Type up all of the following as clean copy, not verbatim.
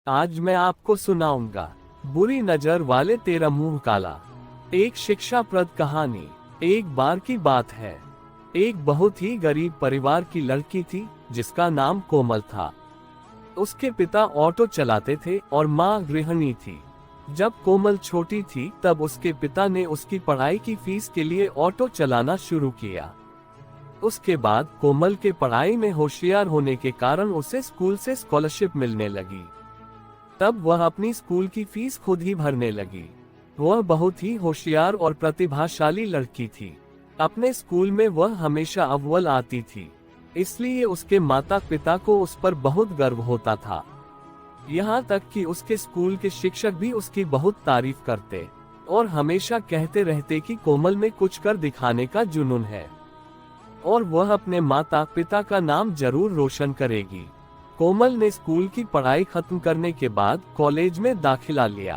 आज मैं आपको सुनाऊंगा बुरी नजर वाले तेरा मुंह काला। एक शिक्षाप्रद कहानी। एक बार की बात है, एक बहुत ही गरीब परिवार की लड़की थी जिसका नाम कोमल था। उसके पिता ऑटो चलाते थे और माँ गृहिणी थी। जब कोमल छोटी थी तब उसके पिता ने उसकी पढ़ाई की फीस के लिए ऑटो चलाना शुरू किया। उसके बाद कोमल के पढ़ाई में होशियार होने के कारण उसे स्कूल से स्कॉलरशिप मिलने लगी। तब वह अपनी स्कूल की फीस खुद ही भरने लगी। वह बहुत ही होशियार और प्रतिभाशाली लड़की थी। अपने स्कूल में वह हमेशा अव्वल आती थी, इसलिए उसके माता पिता को उस पर बहुत गर्व होता था। यहाँ तक कि उसके स्कूल के शिक्षक भी उसकी बहुत तारीफ करते और हमेशा कहते रहते कि कोमल में कुछ कर दिखाने का जुनून है और वह अपने माता पिता का नाम जरूर रोशन करेगी। कोमल ने स्कूल की पढ़ाई खत्म करने के बाद कॉलेज में दाखिला लिया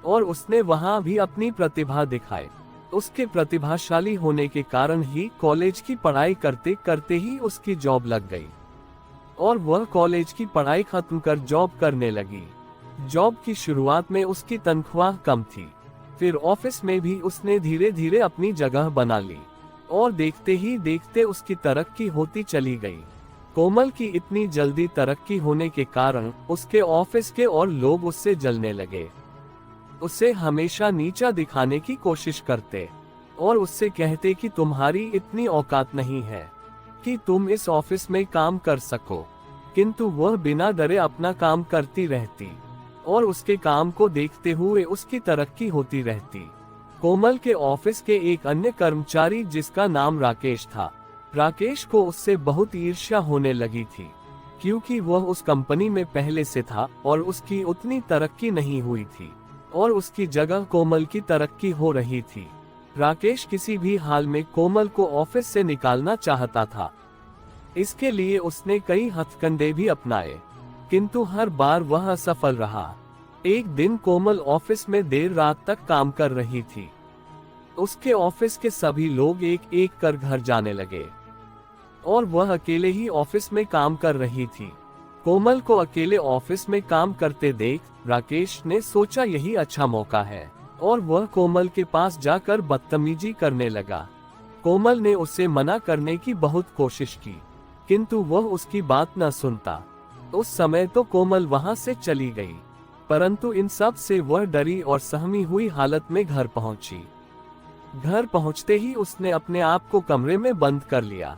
और उसने वहां भी अपनी प्रतिभा दिखाई। उसके प्रतिभाशाली होने के कारण ही कॉलेज की पढ़ाई करते करते ही उसकी जॉब लग गई और वह कॉलेज की पढ़ाई खत्म कर जॉब करने लगी। जॉब की शुरुआत में उसकी तनख्वाह कम थी, फिर ऑफिस में भी उसने धीरे धीरे अपनी जगह बना ली और देखते ही देखते उसकी तरक्की होती चली गई। कोमल की इतनी जल्दी तरक्की होने के कारण उसके ऑफिस के और लोग उससे जलने लगे। उसे हमेशा नीचा दिखाने की कोशिश करते और उससे कहते कि तुम्हारी इतनी औकात नहीं है कि तुम इस ऑफिस में काम कर सको, किंतु वह बिना डरे अपना काम करती रहती और उसके काम को देखते हुए उसकी तरक्की होती रहती। कोमल के ऑफिस के एक अन्य कर्मचारी जिसका नाम राकेश था, राकेश को उससे बहुत ईर्ष्या होने लगी थी क्योंकि वह उस कंपनी में पहले से था और उसकी उतनी तरक्की नहीं हुई थी और उसकी जगह कोमल की तरक्की हो रही थी। राकेश किसी भी हाल में कोमल को ऑफिस से निकालना चाहता था। इसके लिए उसने कई हथकंडे भी अपनाए, किंतु हर बार वह असफल रहा। एक दिन कोमल ऑफिस में देर रात तक काम कर रही थी। उसके ऑफिस के सभी लोग एक एक कर घर जाने लगे और वह अकेले ही ऑफिस में काम कर रही थी। कोमल को अकेले ऑफिस में काम करते देख राकेश ने सोचा यही अच्छा मौका है और वह कोमल के पास जाकर बदतमीजी करने लगा। कोमल ने उसे मना करने की बहुत कोशिश की, किंतु वह उसकी बात न सुनता। उस समय तो कोमल वहां से चली गई, परंतु इन सब से वह डरी और सहमी हुई हालत में घर पहुंची। घर पहुंचते ही उसने अपने आप को कमरे में बंद कर लिया।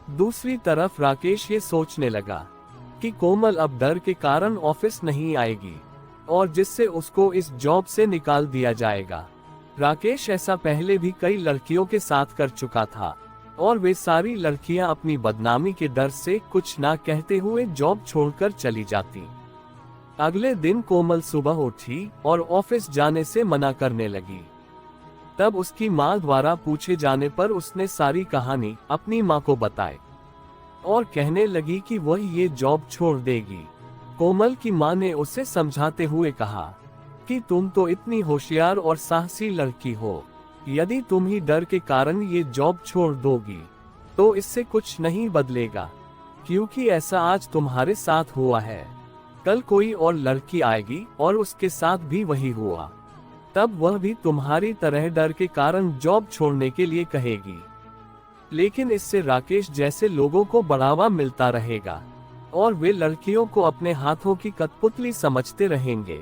दूसरी तरफ राकेश ये सोचने लगा कि कोमल अब डर के कारण ऑफिस नहीं आएगी और जिससे उसको इस जॉब से निकाल दिया जाएगा। राकेश ऐसा पहले भी कई लड़कियों के साथ कर चुका था और वे सारी लड़कियां अपनी बदनामी के डर से कुछ ना कहते हुए जॉब छोड़कर चली जाती। अगले दिन कोमल सुबह उठी और ऑफिस जाने से मना करने लगी। तब उसकी माँ द्वारा पूछे जाने पर उसने सारी कहानी अपनी माँ को बताई और कहने लगी कि वह ये जॉब छोड़ देगी। कोमल की माँ ने उसे समझाते हुए कहा कि तुम तो इतनी होशियार और साहसी लड़की हो, यदि तुम ही डर के कारण ये जॉब छोड़ दोगी तो इससे कुछ नहीं बदलेगा, क्योंकि ऐसा आज तुम्हारे साथ हुआ है, कल कोई और लड़की आएगी और उसके साथ भी वही हुआ, तब वह भी तुम्हारी तरह डर के कारण जॉब छोड़ने के लिए कहेगी। लेकिन इससे राकेश जैसे लोगों को बढ़ावा मिलता रहेगा और वे लड़कियों को अपने हाथों की कठपुतली समझते रहेंगे।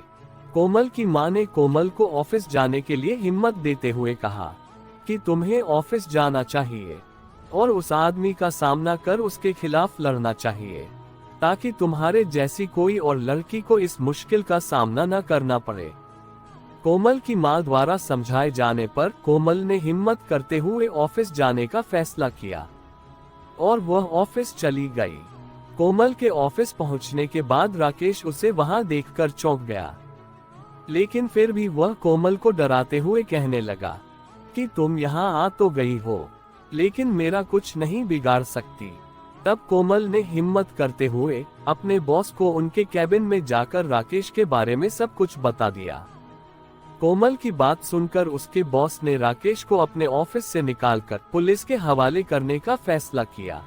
कोमल की माँ ने कोमल को ऑफिस जाने के लिए हिम्मत देते हुए कहा कि तुम्हें ऑफिस जाना चाहिए और उस आदमी का सामना कर उसके खिलाफ लड़ना चाहिए, ताकि तुम्हारे जैसी कोई और लड़की को इस मुश्किल का सामना न करना पड़े। कोमल की माँ द्वारा समझाए जाने पर कोमल ने हिम्मत करते हुए ऑफिस जाने का फैसला किया और वह ऑफिस चली गई। कोमल के ऑफिस पहुंचने के बाद राकेश उसे वहां देखकर चौंक गया, लेकिन फिर भी वह कोमल को डराते हुए कहने लगा कि तुम यहाँ आ तो गई हो, लेकिन मेरा कुछ नहीं बिगाड़ सकती। तब कोमल ने हिम्मत करते हुए अपने बॉस को उनके कैबिन में जाकर राकेश के बारे में सब कुछ बता दिया। कोमल की बात सुनकर उसके बॉस ने राकेश को अपने ऑफिस से निकालकर पुलिस के हवाले करने का फैसला किया।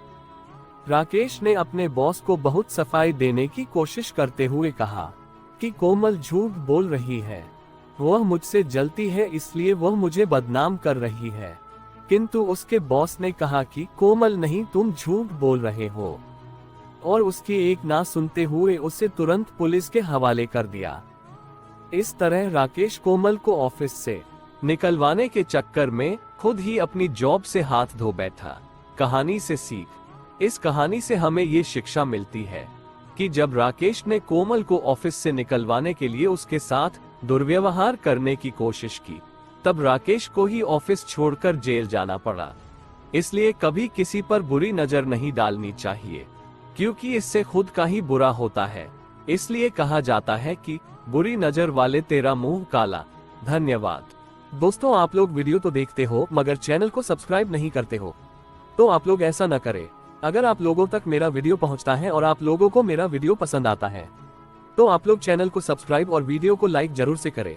राकेश ने अपने बॉस को बहुत सफाई देने की कोशिश करते हुए कहा कि कोमल झूठ बोल रही है, वह मुझसे जलती है इसलिए वह मुझे बदनाम कर रही है। किंतु उसके बॉस ने कहा कि कोमल नहीं, तुम झूठ बोल रहे हो, और उसकी एक ना सुनते हुए उसे तुरंत पुलिस के हवाले कर दिया। इस तरह राकेश कोमल को ऑफिस से निकलवाने के चक्कर में खुद ही अपनी जॉब से हाथ धो बैठा। कहानी से सीख, इस कहानी से हमें ये शिक्षा मिलती है कि जब राकेश ने कोमल को ऑफिस से निकलवाने के लिए उसके साथ दुर्व्यवहार करने की कोशिश की, तब राकेश को ही ऑफिस छोड़कर जेल जाना पड़ा। इसलिए कभी किसी पर बुरी नजर नहीं डालनी चाहिए, क्योंकि इससे खुद का ही बुरा होता है। इसलिए कहा जाता है कि बुरी नजर वाले तेरा मुंह काला। धन्यवाद। दोस्तों, आप लोग वीडियो तो देखते हो मगर चैनल को सब्सक्राइब नहीं करते हो, तो आप लोग ऐसा न करें। अगर आप लोगों तक मेरा वीडियो पहुंचता है और आप लोगों को मेरा वीडियो पसंद आता है, तो आप लोग चैनल को सब्सक्राइब और वीडियो को लाइक जरूर से करें।